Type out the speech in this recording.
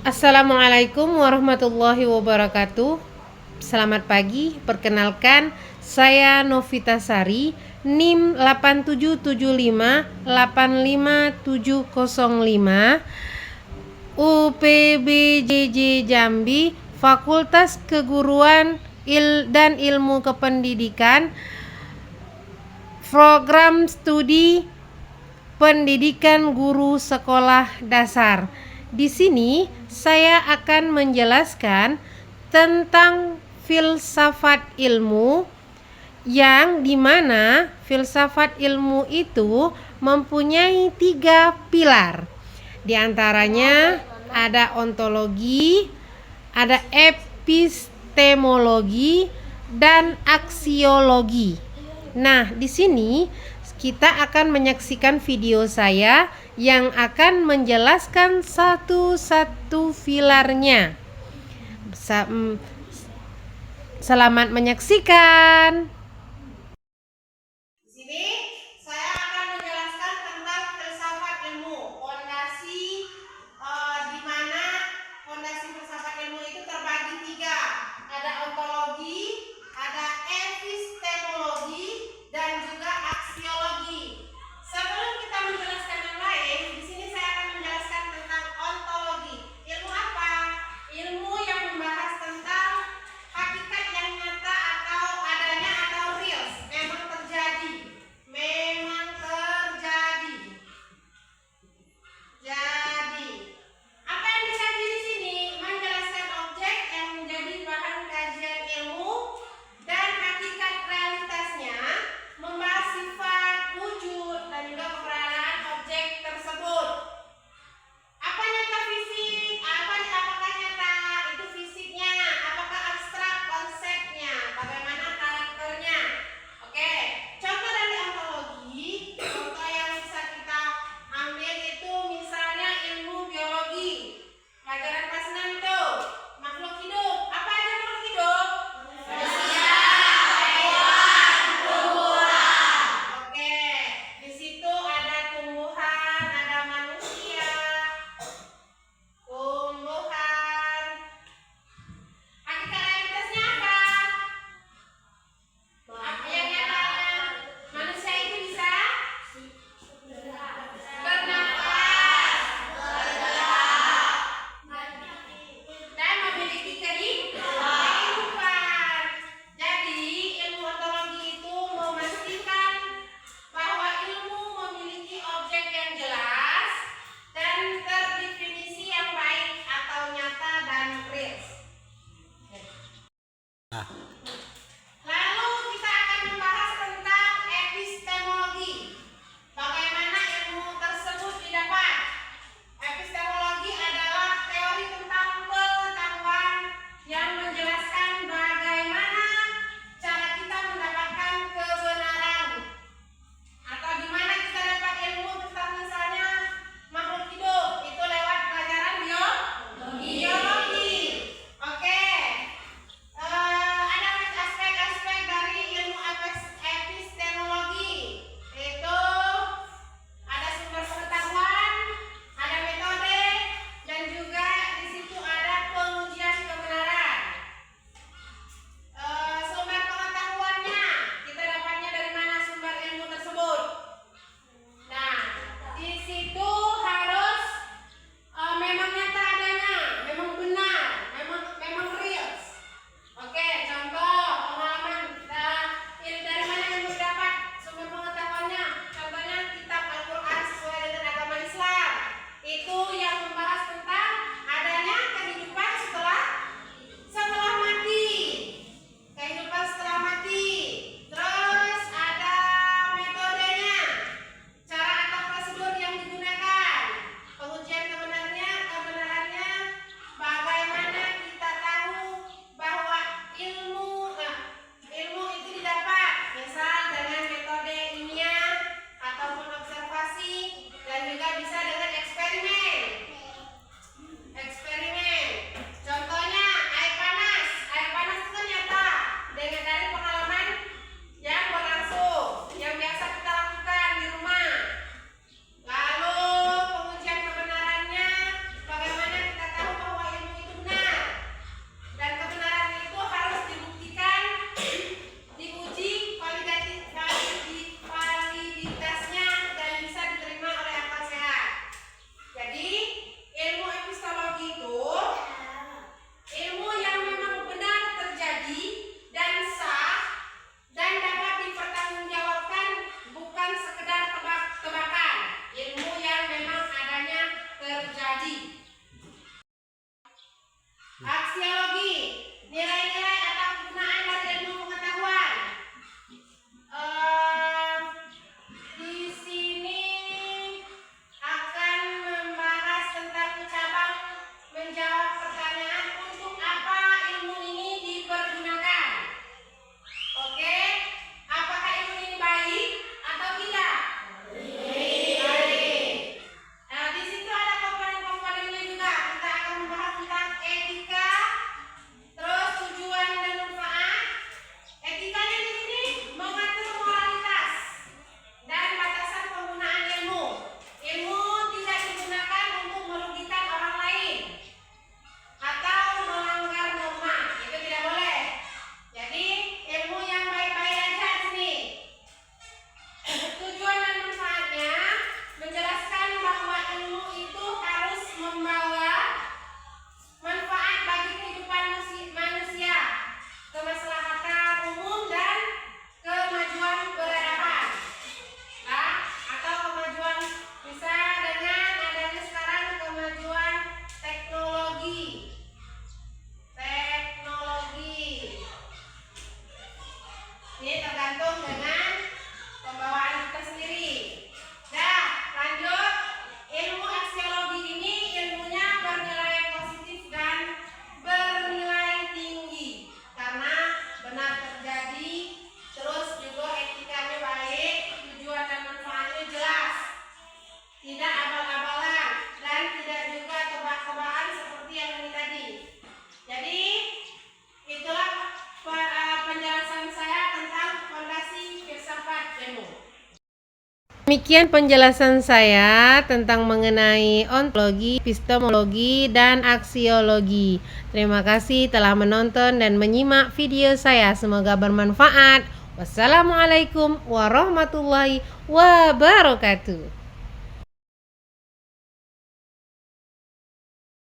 Assalamualaikum warahmatullahi wabarakatuh. Selamat pagi, perkenalkan saya Novita Sari, NIM 87758575, UPBJJ Jambi, Fakultas Keguruan dan Ilmu Kependidikan, Program Studi Pendidikan Guru Sekolah Dasar. Di sini saya akan menjelaskan tentang filsafat ilmu, yang dimana filsafat ilmu itu mempunyai 3 pilar. Di antaranya ada ontologi, ada epistemologi, dan aksiologi. Nah, di sini kita akan menyaksikan video saya yang akan menjelaskan satu-satu pilarnya. Selamat menyaksikan. Di sini saya akan menjelaskan tentang filsafat ilmu, fondasi di mana fondasi filsafat ilmu itu terbagi 3. Ada ontologi, ada epistemologi, dan juga aksiologi. Sebelum kita menjelaskan yang lain, di sini saya akan menjelaskan tentang ontologi. Ilmu apa? Ilmu yang membahas tentang hakikat yang nyata atau adanya atau real, memang terjadi. Demikian penjelasan saya tentang mengenai ontologi, epistemologi, dan aksiologi. Terima kasih telah menonton dan menyimak video saya. Semoga bermanfaat. Wassalamualaikum warahmatullahi wabarakatuh.